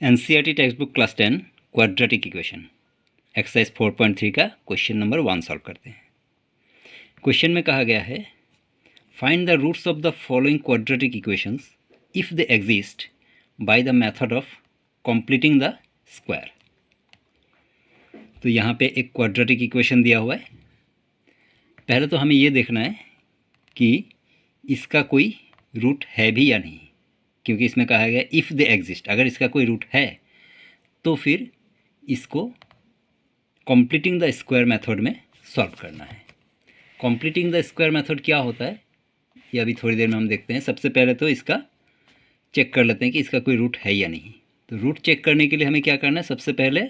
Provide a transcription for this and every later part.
NCERT text book class 10 quadratic equation exercise 4.3 का question number 1 solve करते हैं। Question में कहा गया है find the roots of the following quadratic equations if they exist by the method of completing the square. तो यहाँ पे एक क्वाड्रेटिक इक्वेशन दिया हुआ है। पहले तो हमें ये देखना है कि इसका कोई रूट है भी या नहीं, क्योंकि इसमें कहा गया इफ़ दे एग्जिस्ट, अगर इसका कोई रूट है तो फिर इसको कंप्लीटिंग द स्क्वायर मेथड में सॉल्व करना है। कंप्लीटिंग द स्क्वायर मेथड क्या होता है ये अभी थोड़ी देर में हम देखते हैं। सबसे पहले तो इसका चेक कर लेते हैं कि इसका कोई रूट है या नहीं। तो रूट चेक करने के लिए हमें क्या करना है, सबसे पहले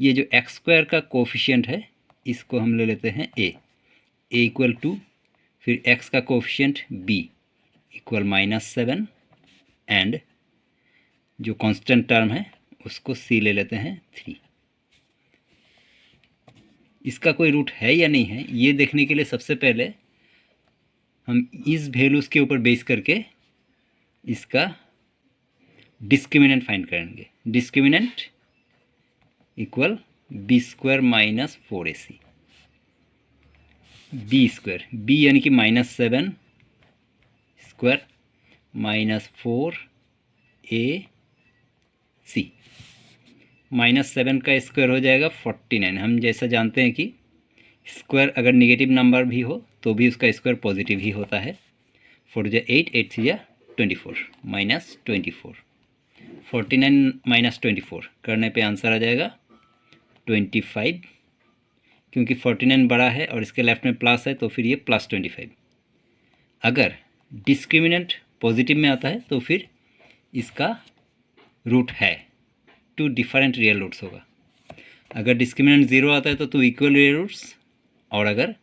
ये जो एक्स स्क्वायर का कोफिशिएंट है इसको हम ले लेते हैं ए इक्वल टू, फिर एक्स का कोफिशिएंट बी इक्वल -7 एंड जो कांस्टेंट टर्म है उसको सी ले लेते हैं 3। इसका कोई रूट है या नहीं है ये देखने के लिए सबसे पहले हम इस वैल्यूज़ के ऊपर बेस करके इसका डिस्क्रिमिनेंट फाइंड करेंगे। Discriminant equal b square minus 4ac, b square b यानी कि -7 स्क्वायर माइनस 4ac, -7 का स्क्वायर हो जाएगा 49। हम जैसा जानते हैं कि स्क्वायर अगर निगेटिव नंबर भी हो तो भी उसका स्क्वायर पॉजिटिव ही होता है। 4 जा 8, 8 3 जा 24, -24, 49 माइनस 24 करने पे आंसर आ जाएगा 25। क्योंकि 49 बड़ा है और इसके लेफ्ट में प्लस है तो फिर ये +25। अगर डिस्क्रिमिनेंट पॉजिटिव में आता है तो फिर इसका रूट है, 2 डिफरेंट रियल रूट्स होगा। अगर डिस्क्रिमिनेंट 0 आता है तो 2 इक्वल रियल रूट्स, और अगर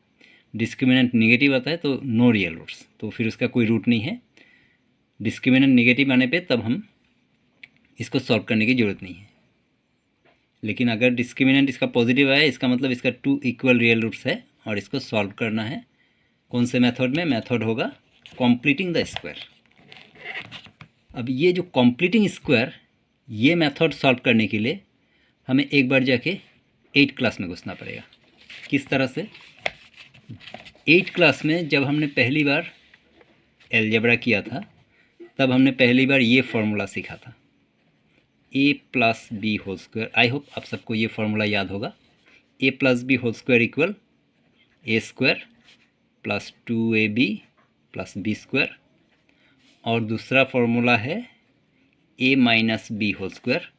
डिस्क्रिमिनेंट नेगेटिव आता है तो नो रियल रूट्स, तो फिर उसका कोई रूट नहीं है। डिस्क्रिमिनेंट नेगेटिव आने पे तब हम इसको सॉल्व करने की ज़रूरत नहीं है। लेकिन अगर डिस्क्रिमिनेंट इसका पॉजिटिव आया इसका मतलब इसका 2 इक्वल रियल रूट्स है और इसको सॉल्व करना है कौन से मेथड में। मेथड होगा कंप्लीटिंग द स्क्वायर। अब ये जो कंप्लीटिंग स्क्वायर ये मेथड सॉल्व करने के लिए हमें एक बार जाके 8th क्लास में घुसना पड़ेगा। किस तरह से? 8th क्लास में जब हमने पहली बार अलजेब्रा किया था तब हमने पहली बार ये फार्मूला सीखा था, a plus b whole square. I hope आप सबको ये फार्मूला याद होगा। a plus b whole square equal a square plus 2ab plus b square, और दूसरा फार्मूला है a minus b whole square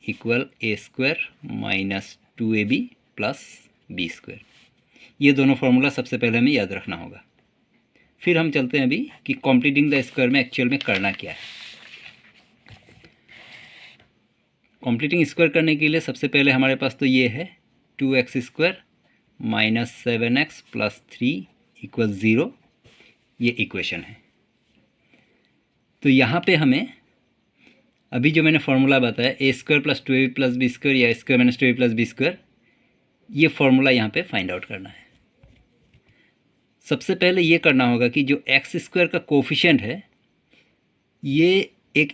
equal a square minus 2ab plus b square. ये दोनों फार्मूला सबसे पहले हमें याद रखना होगा। फिर हम चलते हैं अभी कि कंप्लीटिंग द स्क्वायर में एक्चुअल में करना क्या है। कंप्लीटिंग स्क्वायर करने के लिए सबसे पहले हमारे पास तो ये है 2x square minus 7x plus 3 equal 0, ये इक्वेशन है। तो यहाँ पे हमें अभी जो मैंने फार्मूला बताया a square plus 2ab plus b square या square minus 2ab plus b square, ये फार्मूला यहाँ पे फाइंड आउट करना है। सबसे पहले ये करना होगा कि जो एक्स स्क्वायर का कोफिशिएंट है ये एक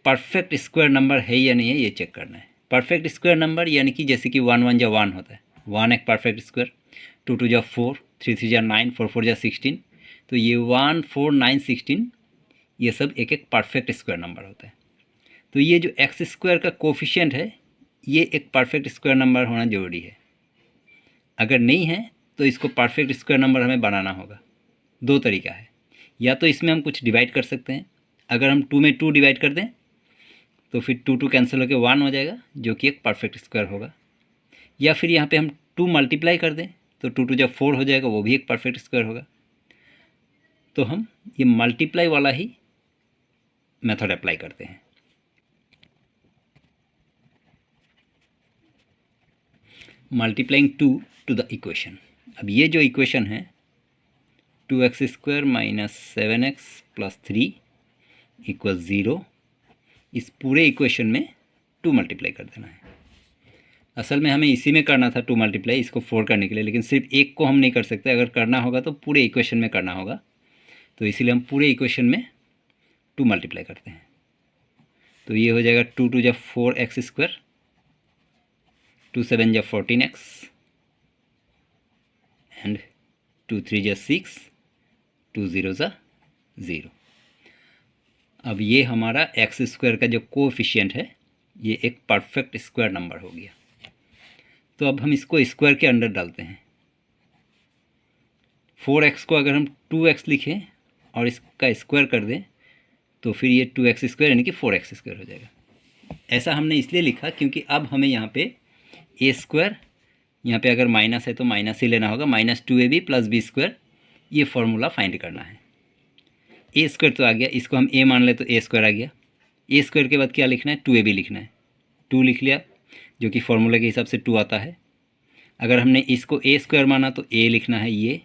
परफेक्ट स्क्वायर नंबर है या नहीं है ये चेक करना है। परफेक्ट स्क्वायर नंबर यानी कि जैसे कि 1 1 जा 1 होता है, 1 एक परफेक्ट स्क्वायर, 2 2 जा 4, 3 3 जा 9, 4 4 जा 16। तो ये 1 4 9 16 ये सब एक एक परफेक्ट स्क्वायर नंबर होता है। तो ये जो एक्स स्क्वायर का कोफिशिएंट है ये एक परफेक्ट स्क्वायर नंबर होना ज़रूरी है। अगर नहीं है तो इसको परफेक्ट स्क्वायर नंबर हमें बनाना होगा। 2 तरीका है, या तो इसमें हम कुछ डिवाइड कर सकते हैं। अगर हम 2 में 2 डिवाइड कर दें तो फिर 2 2 कैंसिल होकर 1 हो जाएगा जो कि एक परफेक्ट स्क्वायर होगा। या फिर यहाँ पे हम 2 मल्टीप्लाई कर दें तो 2 2 जब 4 हो जाएगा वो भी एक परफेक्ट स्क्वायर होगा। तो हम ये मल्टीप्लाई वाला ही मेथड अप्लाई करते हैं। Multiplying 2 to the equation. अब ये जो इक्वेशन है 2x square minus 7x plus 3 equal 0, इस पूरे इक्वेशन में 2 मल्टीप्लाई कर देना है। असल में हमें इसी में करना था 2 मल्टीप्लाई इसको 4 करने के लिए, लेकिन सिर्फ एक को हम नहीं कर सकते। अगर करना होगा तो पूरे इक्वेशन में करना होगा, तो इसीलिए हम पूरे इक्वेशन में 2 मल्टीप्लाई करते हैं। तो ये हो जाएगा 2 2 जा 4x², 2 7 जा 14x एंड 2 3 जा 6, 2 0 जा 0। अब ये हमारा x² का जो कोएफिशिएंट है ये एक परफेक्ट स्क्वायर नंबर हो गया। तो अब हम इसको स्क्वायर के अंडर डालते हैं। 4x को अगर हम 2x लिखें और इसका स्क्वायर कर दें तो फिर ये 2x² यानी कि 4x² हो जाएगा। ऐसा हमने इसलिए लिखा क्योंकि अब हमें यहाँ पे a², यहाँ पे अगर माइनस है तो माइनस ही लेना होगा, -2ab + b², ये फॉर्मूला फाइंड करना है। a² तो आ गया, इसको हम a मान ले तो a² आ गया। a² के बाद क्या लिखना है, 2ab लिखना है। 2 लिख लिया जो कि फॉर्मूला के हिसाब से 2 आता है। अगर हमने इसको a² माना तो a लिखना है ये।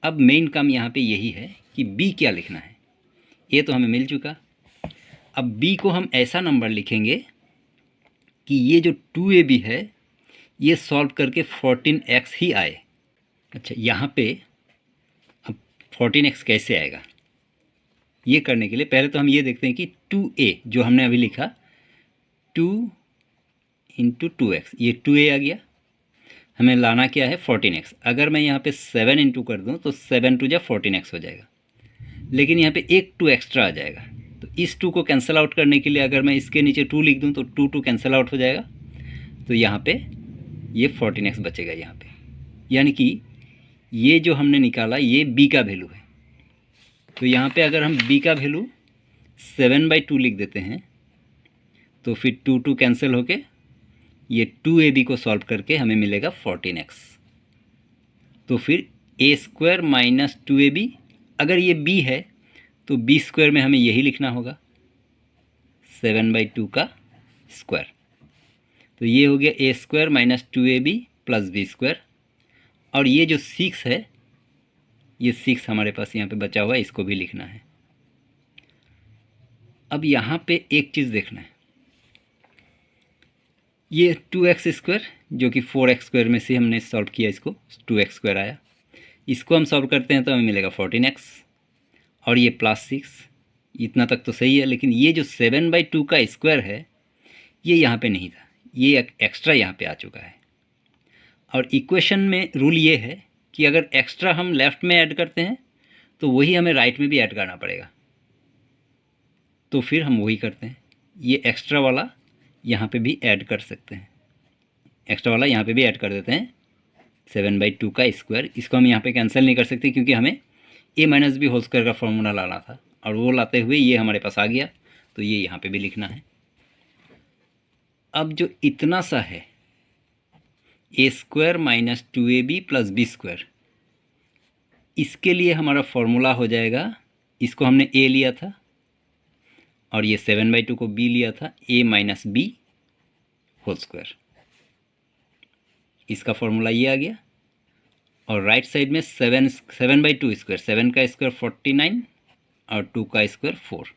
अब मेन काम यहाँ पे यही है कि b क्या लिखना है। a तो हमें मिल चुका, अब b को हम ऐसा नंबर लिखेंगे कि ये जो 2ab है ये सॉल्व करके 14x ही आए। अच्छा, यहाँ पे अब 14x कैसे आएगा, ये करने के लिए पहले तो हम ये देखते हैं कि 2a जो हमने अभी लिखा 2 × 2x, ये 2a आ गया। हमें लाना क्या है 14x। अगर मैं यहाँ पे 7 इंटू कर दूँ तो 7 2 जा 14x हो जाएगा, लेकिन यहाँ पे एक 2 एक्स्ट्रा आ जाएगा। तो इस 2 को कैंसिल आउट करने के लिए अगर मैं इसके नीचे 2 लिख दूँ तो 2 2 कैंसिल आउट हो जाएगा। तो यहाँ पे ये 14x बचेगा यहाँ पे, यानी कि ये जो हमने निकाला ये b का वैल्यू है। तो यहाँ पे अगर हम b का वैल्यू 7/2 लिख देते हैं तो फिर 2 2 कैंसिल होके ये 2ab को सॉल्व करके हमें मिलेगा 14x। तो फिर a² - 2ab, अगर ये b है तो b² में हमें यही लिखना होगा 7/2 का स्क्वायर। तो ये हो गया a² - 2ab + b²। और ये जो 6 है ये 6 हमारे पास यहाँ पे बचा हुआ है, इसको भी लिखना है। अब यहाँ पे एक चीज़ देखना है, ये 2x² जो कि 4x² में से हमने सॉल्व किया, इसको 2x² आया। इसको हम सॉल्व करते हैं तो हमें मिलेगा 14x और ये +6, इतना तक तो सही है। लेकिन ये जो 7/2 का स्क्वायर है ये यहाँ पे नहीं था, ये एक्स्ट्रा यहाँ पे आ चुका है। और इक्वेशन में रूल ये है कि अगर एक्स्ट्रा हम लेफ़्ट में ऐड करते हैं तो वही हमें राइट में भी ऐड करना पड़ेगा। तो फिर हम वही करते हैं, ये एक्स्ट्रा वाला यहाँ पे भी ऐड कर सकते हैं, एक्स्ट्रा वाला यहाँ पे भी ऐड कर देते हैं 7/2 का स्क्वायर। इसको हम यहाँ पे कैंसिल नहीं कर सकते क्योंकि हमें a - b होल स्क्वायर का फॉर्मूला लाना था और वो लाते हुए ये हमारे पास आ गया, तो ये यहाँ पे भी लिखना है। अब जो इतना सा है a² - 2ab + b², इसके लिए हमारा फॉर्मूला हो जाएगा, इसको हमने a लिया था और ये 7/2 को b लिया था, a - b होल स्क्वायर। इसका फॉर्मूला ये आ गया। और राइट साइड में 7/2 स्क्वायर, 7 का स्क्वायर 49 और 2 का स्क्वायर 4।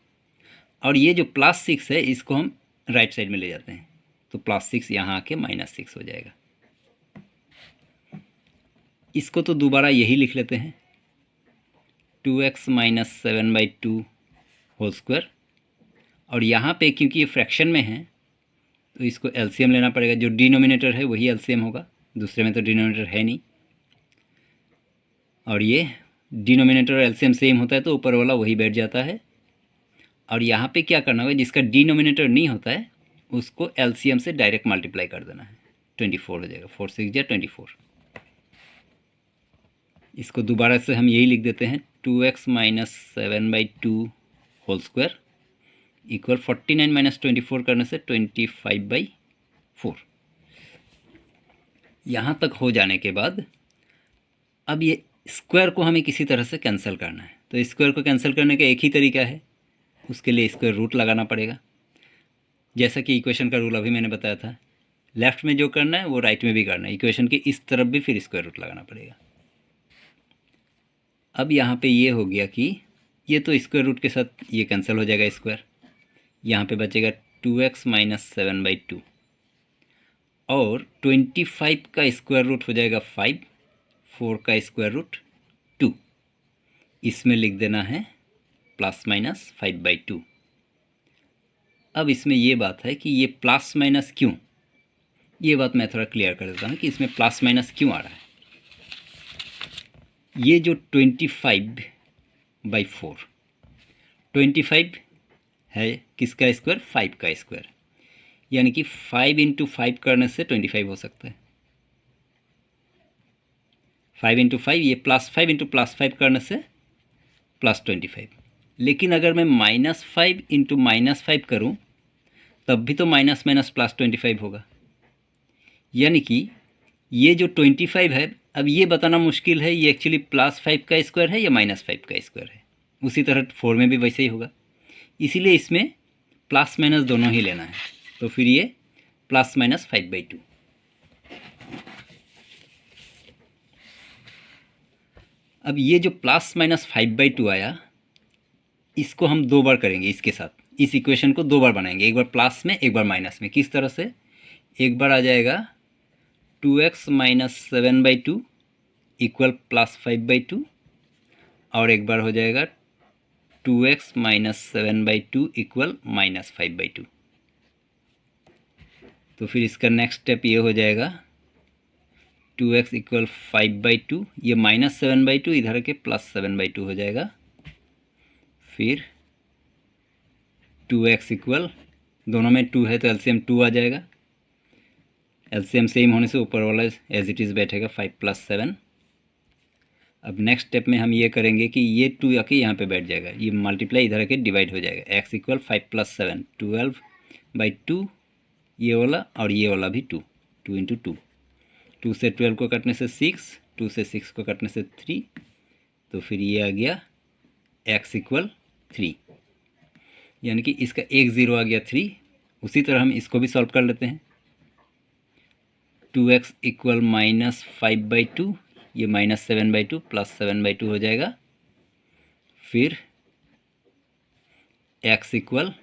और ये जो +6 है इसको हम राइट साइड में ले जाते हैं तो +6 यहाँ आके -6 हो जाएगा। इसको तो दोबारा यही लिख लेते हैं 2x - 7/2 होल स्क्वायर। और यहाँ पे क्योंकि ये फ्रैक्शन में है तो इसको एलसीएम लेना पड़ेगा, जो डिनोमिनेटर है वही एलसीएम होगा, दूसरे में तो डिनोमिनेटर है नहीं। और ये डिनोमिनेटर और एलसीएम सेम होता है तो ऊपर वाला वही बैठ जाता है। और यहाँ पे क्या करना होगा, जिसका डिनोमिनेटर नहीं होता है उसको एलसीएम से डायरेक्ट मल्टीप्लाई कर देना है, 24 हो जाएगा, 4 6 जा 24। इसको दोबारा से हम यही लिख देते हैं 2x - 7/2 होल स्क्वायर इक्वल 49 - 24 करने से 25/4। यहाँ तक हो जाने के बाद अब ये स्क्वायर को हमें किसी तरह से कैंसिल करना है। तो स्क्वायर को कैंसिल करने का एक ही तरीका है, उसके लिए स्क्वायर रूट लगाना पड़ेगा। जैसा कि इक्वेशन का रूल अभी मैंने बताया था, लेफ़्ट में जो करना है वो राइट में भी करना है, इक्वेशन के इस तरफ भी फिर स्क्वायर रूट लगाना पड़ेगा। अब यहाँ पे ये हो गया कि ये तो स्क्वायर रूट के साथ ये कैंसिल हो जाएगा स्क्वायर, यहाँ पे बचेगा 2x - 7/2 और 25 का स्क्वायर रूट हो जाएगा 5, 4 का स्क्वायर रूट 2, इसमें लिख देना है +- 5/2। अब इसमें ये बात है कि ये प्लस माइनस क्यों, ये बात मैं थोड़ा क्लियर कर देता हूँ कि इसमें प्लस माइनस क्यों आ रहा है। ये जो 25/4, 25 है किसका स्क्वायर, 5 का स्क्वायर, यानी कि 5 × 5 करने से 25 हो सकता है। 5 × 5, ये +5 × +5 करने से +25। लेकिन अगर मैं -5 × -5 करूं तब भी तो माइनस माइनस +25 होगा। यानी कि ये जो 25 है, अब ये बताना मुश्किल है ये एक्चुअली +5 का स्क्वायर है या -5 का स्क्वायर है। उसी तरह 4 में भी वैसे ही होगा, इसीलिए इसमें प्लस माइनस दोनों ही लेना है। तो फिर ये +-5/2। अब ये जो +-5/2 आया, इसको हम 2 बार करेंगे इसके साथ, इस इक्वेशन को 2 बार बनाएंगे, एक बार प्लस में एक बार माइनस में। किस तरह से, एक बार आ जाएगा 2x - 7/2 इक्वल +5/2, और एक बार हो जाएगा 2x - 7/2 इक्वल -5/2। तो फिर इसका नेक्स्ट स्टेप ये हो जाएगा 2x इक्वल 5/2, ये -7/2 इधर के +7/2 हो जाएगा। फिर 2x इक्वल, दोनों में 2 है तो एलसीएम 2 आ जाएगा, एलसीएम सेम होने से ऊपर वाला एज इट इज़ बैठेगा 5 + 7। अब नेक्स्ट स्टेप में हम ये करेंगे कि ये 2 आके यहाँ पे बैठ जाएगा, ये मल्टीप्लाई इधर आके डिवाइड हो जाएगा। x इक्वल 5 + 7 12/2, ये वाला और ये वाला भी 2 × 2, 2 से 12 को कटने से 6, 2 से 6 को कटने से 3, तो फिर ये आ गया x इक्वल 3, यानी कि इसका एक 0 आ गया 3। उसी तरह हम इसको भी सॉल्व कर लेते हैं। 2x इक्वल -5/2, ये -7/2 +7/2 हो जाएगा। फिर x इक्वल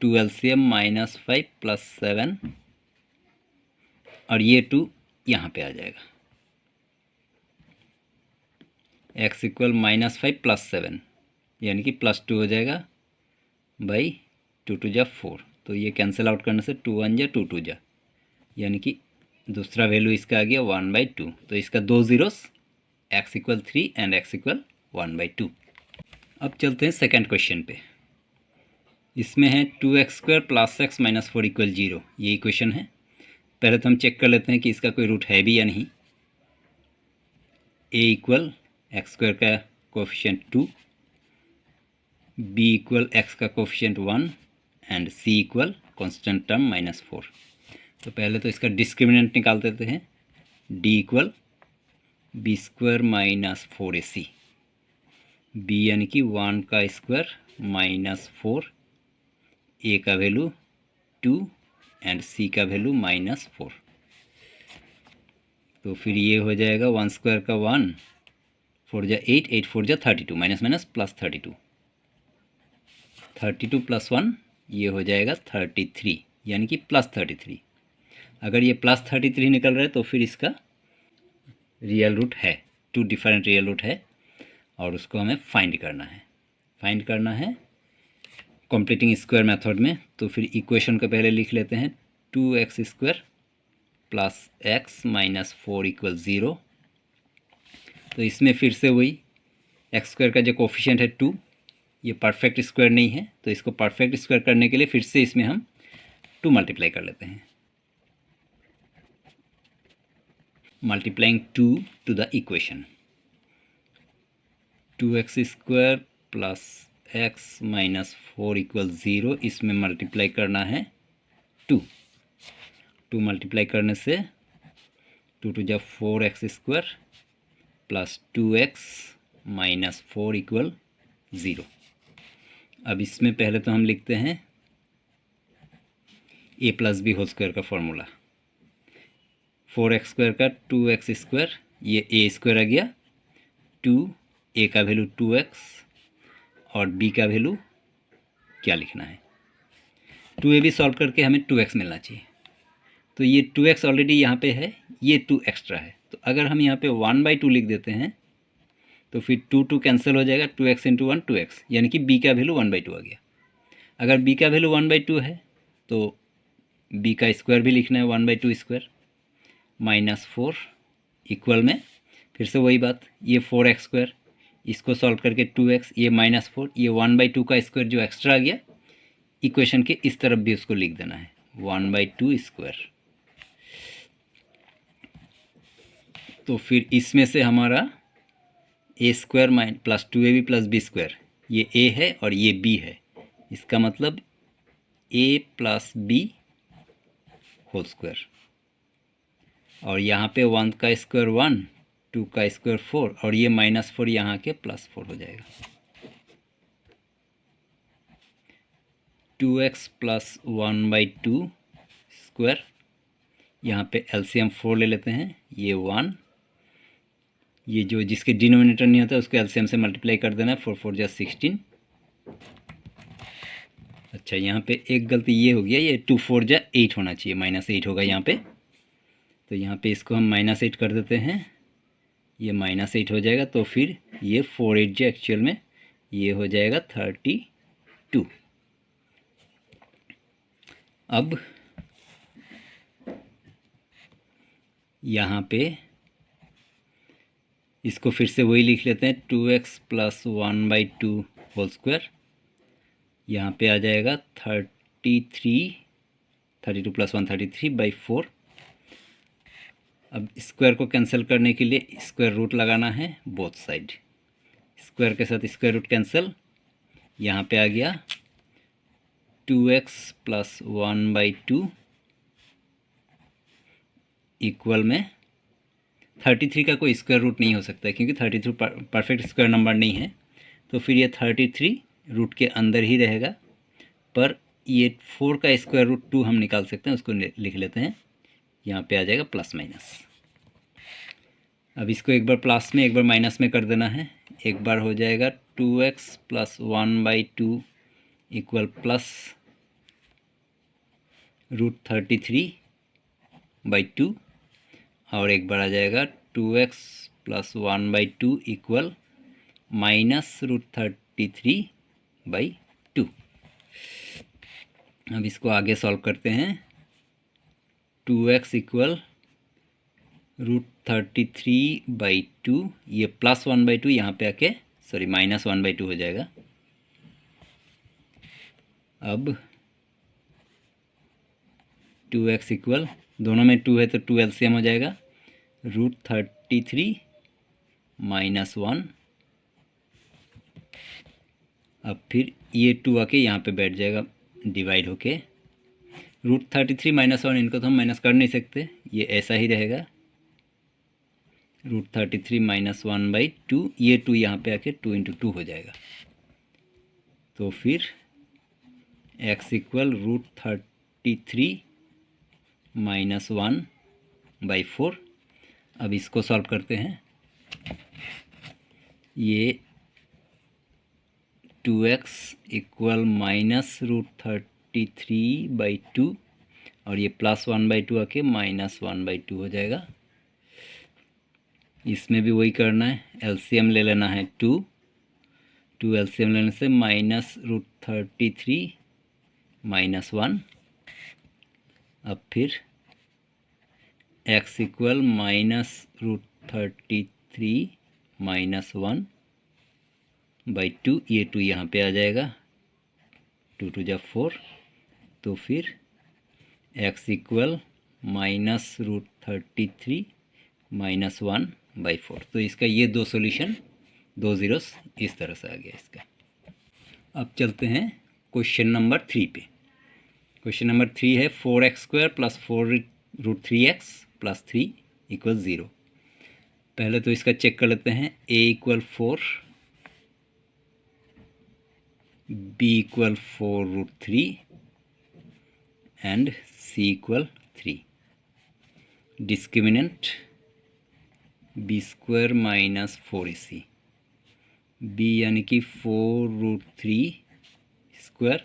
2 एलसीएम -5 + 7, और ये 2 यहाँ पे आ जाएगा। x इक्वल -5 + 7, यानी कि +2 हो जाएगा बाई 2 × 2 = 4, तो ये कैंसिल आउट करने से 2 × 1 = 2 × 2 = यानी कि दूसरा वैल्यू इसका आ गया 1/2। तो इसका 2 zeros, x equal 3 and x equal 1/2। अब चलते हैं सेकंड क्वेश्चन पे। इसमें है 2x² + x - 4 = 0, ये इक्वेशन है। पहले तो हम चेक कर लेते हैं कि इसका कोई रूट है भी या नहीं। a इक्वल x² का कोफिशिएंट 2, b इक्वल x का coefficient 1 and c equal constant term -4। तो पहले तो इसका डिस्क्रिमिनेंट निकाल देते हैं। d equal b² - 4ac, b यानी कि 1 का स्क्वायर -4, a का वैल्यू 2 एंड c का वैल्यू -4। तो फिर ये हो जाएगा 1² का 1, 4 × 8, 8 4 × 32, माइनस प्लस 32, 32 + 1 ये हो जाएगा 33, यानी कि +33। अगर ये +33 निकल रहा है तो फिर इसका रियल रूट है, 2 डिफरेंट रियल रूट है, और उसको हमें फाइंड करना है कंप्लीटिंग स्क्वायर मेथड में। तो फिर इक्वेशन को पहले लिख लेते हैं, 2x² + x - 4 = 0। तो इसमें फिर से वही x² का जो कोफिशिएंट है 2, ये परफेक्ट स्क्वायर नहीं है, तो इसको परफेक्ट स्क्वायर करने के लिए फिर से इसमें हम 2 मल्टीप्लाई कर लेते हैं। Multiplying 2 to the equation, 2x² + x - 4 = 0, इसमें मल्टीप्लाई करना है 2 मल्टीप्लाई करने से 2 × 2 = 4x² + 2x - 4 = 0। अब इसमें पहले तो हम लिखते हैं a + b² का फॉर्मूला, 4x² का 2x², ये a² आ गया, 2 a का वैल्यू 2x और b का वैल्यू क्या लिखना है, 2ab सॉल्व करके हमें 2x मिलना चाहिए। तो ये 2x ऑलरेडी यहाँ पे है, ये 2 एक्स्ट्रा है, तो अगर हम यहाँ पे 1/2 लिख देते हैं तो फिर 2 कैंसिल हो जाएगा, 2x × 1 2x, यानी कि b का वैल्यू 1/2 आ गया। अगर b का वैल्यू 1/2 है तो b का स्क्वायर भी लिखना है 1/2 स्क्वायर -4 इक्वल में फिर से वही बात, ये 4x², इसको सॉल्व करके 2x, ये -4, ये 1/2 का स्क्वायर जो एक्स्ट्रा आ गया, इक्वेशन के इस तरफ भी उसको लिख देना है 1/2 स्क्वायर। तो फिर इसमें से हमारा a² plus 2ab plus b², ये a है और ये b है, इसका मतलब a plus b whole square, और यहाँ पे 1 का स्क्वायर 1, 2 का स्क्वायर 4, और ये -4 यहाँ के +4 हो जाएगा। 2x प्लस 1/2 स्क्वायर, यहाँ पे एलसीएम 4 ले लेते हैं, ये 1, ये जो जिसके डिनोमिनेटर नहीं होता उसको एलसीएम से मल्टीप्लाई कर देना है, 4 4 जा 16। अच्छा, यहाँ पे एक गलती ये हो गया, ये 2 4 जा 8 होना चाहिए, -8 होगा यहाँ पे, तो यहाँ पे इसको हम -8 कर देते हैं, ये -8 हो जाएगा, तो फिर ये 4 8 जा एक्चुअल में ये हो जाएगा 32। अब यहाँ पे इसको फिर से वही लिख लेते हैं, 2x प्लस 1/2 होल स्क्वायर, यहाँ पे आ जाएगा 32 प्लस 1 33/4। अब स्क्वायर को कैंसिल करने के लिए स्क्वायर रूट लगाना है बोथ साइड, स्क्वायर के साथ स्क्वायर रूट कैंसिल, यहाँ पे आ गया 2x प्लस 1/2 इक्वल में 33 का कोई स्क्वायर रूट नहीं हो सकता है क्योंकि 33 परफेक्ट स्क्वायर नंबर नहीं है, तो फिर ये 33 रूट के अंदर ही रहेगा, पर ये 4 का स्क्वायर रूट 2 हम निकाल सकते हैं, उसको लिख लेते हैं, यहाँ पे आ जाएगा प्लस माइनस। अब इसको एक बार प्लस में एक बार माइनस में कर देना है, एक बार हो जाएगा 2x प्लस 1/2 इक्वल प्लस √33/2, और एक बार आ जाएगा 2x प्लस 1/2 इक्वल माइनस √33/2। अब इसको आगे सॉल्व करते हैं, 2x इक्वल √33/2, ये प्लस 1/2 यहाँ पे आके सॉरी -1/2 हो जाएगा। अब 2x इक्वल, दोनों में 2 है तो 2 एलसीएम हो जाएगा, √33 - 1, अब फिर ये 2 आके यहाँ पे बैठ जाएगा डिवाइड होके, √33 - 1 इनको तो हम माइनस कर नहीं सकते, ये ऐसा ही रहेगा, √33 - 1/2, ये 2 यहाँ पे आके 2 × 2 हो जाएगा, तो फिर x इक्वल √33 - 1/4। अब इसको सॉल्व करते हैं, ये 2x इक्वल -√33/2 और ये प्लस 1/2 आके -1/2 हो जाएगा। इसमें भी वही करना है, एलसीएम ले लेना है 2 एलसीएम लेने से -√33 - 1, अब फिर x इक्वल -√33 - 1/2, ये 2 यहाँ पे आ जाएगा, 2 2 जा 4, तो फिर x इक्वल -√33 - 1/4। तो इसका ये दो सॉल्यूशन, 2 ज़ीरोस इस तरह से आ गया इसका। अब चलते हैं क्वेश्चन नंबर 3 पे। क्वेश्चन नंबर 3 है 4x² plus 4√3x plus 3 equal 0। पहले तो इसका चेक कर लेते हैं, a equal 4, b equal 4√3 and c equal 3। Discriminant b² minus 4ac, b यानी कि 4√3 स्क्वायर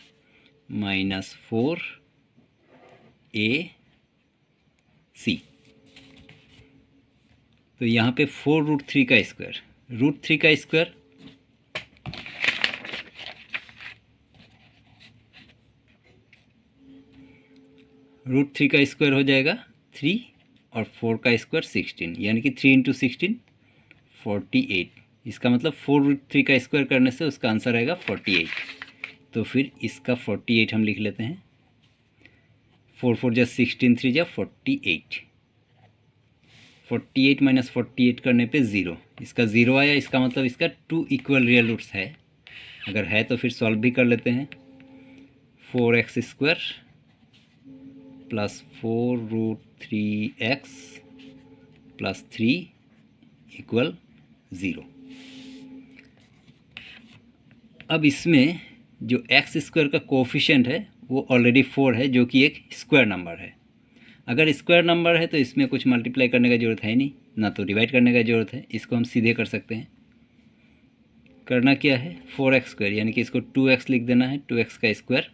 माइनस 4ac। तो यहाँ पे 4√3 का स्क्वायर, √3 का स्क्वायर √3 का स्क्वायर हो जाएगा 3 और 4 का स्क्वायर 16, यानी कि 3 × 16 48। इसका मतलब 4√3 का स्क्वायर करने से उसका आंसर आएगा 48। तो फिर इसका 48 हम लिख लेते हैं। 4 4 जा 16, 3 जा 48। 48 - 48 करने पे 0, इसका 0 आया। इसका मतलब इसका 2 इक्वल रियल रूट्स है। अगर है तो फिर सॉल्व भी कर लेते हैं। 4x² + 4√3x + 3 = 0। अब इसमें जो x² का कोफिशिएंट है वो ऑलरेडी 4 है, जो कि एक स्क्वायर नंबर है। अगर स्क्वायर नंबर है तो इसमें कुछ मल्टीप्लाई करने की ज़रूरत है नहीं, ना तो डिवाइड करने की ज़रूरत है। इसको हम सीधे कर सकते हैं। करना क्या है, 4x², यानी कि इसको 2x लिख देना है। 2x का स्क्वायर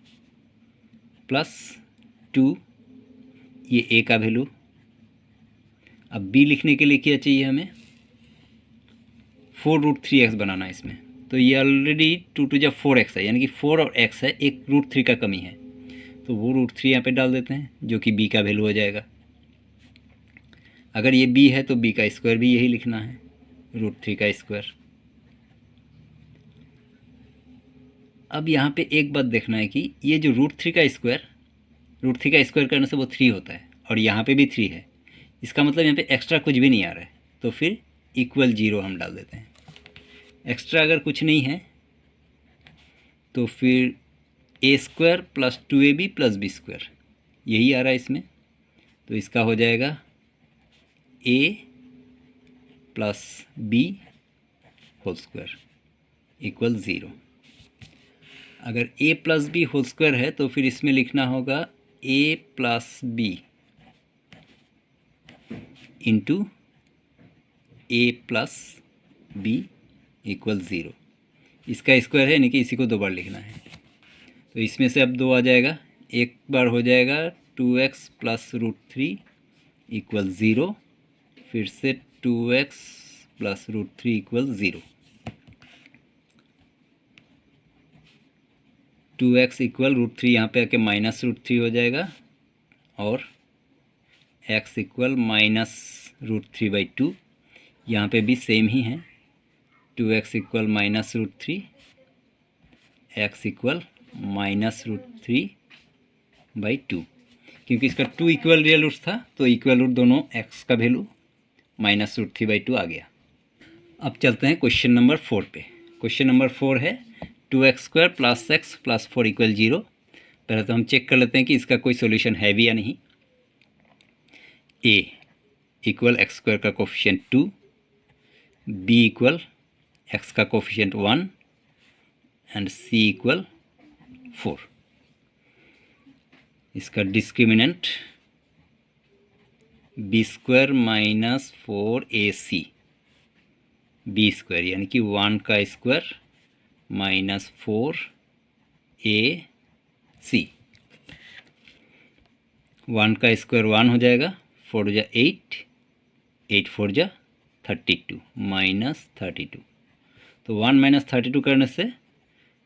+ 2, ये a का वैल्यू। अब b लिखने के लिए क्या चाहिए हमें, 4√3x बनाना है इसमें। तो ये ऑलरेडी 2 2 जा 4x है, यानी कि 4 और x है, एक √3 का कमी है। तो वो √3 यहाँ पे डाल देते हैं, जो कि b का वैल्यू हो जाएगा। अगर ये b है तो b का स्क्वायर भी यही लिखना है, √3 का स्क्वायर। अब यहाँ पे एक बात देखना है कि ये जो √3 का स्क्वायर करने से वो 3 होता है, और यहाँ पे भी 3 है। इसका मतलब यहाँ पे एक्स्ट्रा कुछ भी नहीं आ रहा है, तो फिर =0 हम डाल देते हैं। एक्स्ट्रा अगर कुछ नहीं है तो फिर a² + 2ab + b² यही आ रहा है इसमें। तो इसका हो जाएगा a + b² = 0। अगर a + b² है तो फिर इसमें लिखना होगा a + b × a + b = 0। इसका स्क्वायर है, यानी कि इसी को 2 बार लिखना है। तो इसमें से अब 2 आ जाएगा, एक बार हो जाएगा 2x + √3 = 0, फिर से 2x + √3 = 0। 2x = √3 यहाँ पे आके -√3 हो जाएगा, और x = -√3/2। यहाँ पे भी सेम ही है, 2x = -√3, x = -√3/2। क्योंकि इसका 2 इक्वल रियल रूट्स था, तो इक्वल रूट दोनों x का वैल्यू -√3/2 आ गया। अब चलते हैं क्वेश्चन नंबर 4 पे। क्वेश्चन नंबर 4 है 2x² + x + 4 = 0। पहले तो हम चेक कर लेते हैं कि इसका कोई सॉल्यूशन है भी या नहीं। a = x² का कोफिशिएंट 2, b = x का कोफिशिएंट 1 एंड c = 4। इसका डिस्क्रिमिनेंट b² - 4ac b² यानी कि 1 का स्क्वायर -4ac। 1 का स्क्वायर 1 हो जाएगा, 4 जा 8, 8 4 जा 32 -32। तो 1 - 32 करने से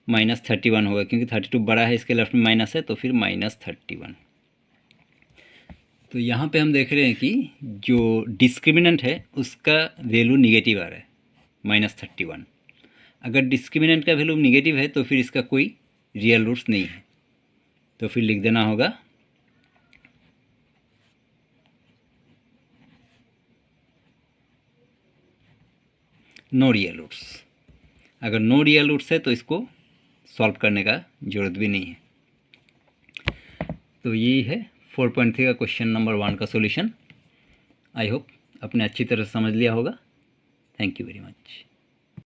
-31 होगा, क्योंकि 32 बड़ा है, इसके लेफ्ट में माइनस है, तो फिर -31। तो यहाँ पे हम देख रहे हैं कि जो डिस्क्रिमिनेंट है उसका वैल्यू निगेटिव आ रहा है, -31। अगर डिस्क्रिमिनेंट का वैल्यू निगेटिव है तो फिर इसका कोई रियल रूट्स नहीं है, तो फिर लिख देना होगा नो रियल रूट्स। अगर नो रियल रूट्स है तो इसको सॉल्व करने का ज़रूरत भी नहीं है। तो यही है 4.3 का क्वेश्चन नंबर 1 का सॉल्यूशन। आई होप आपने अच्छी तरह से समझ लिया होगा। Thank you very much.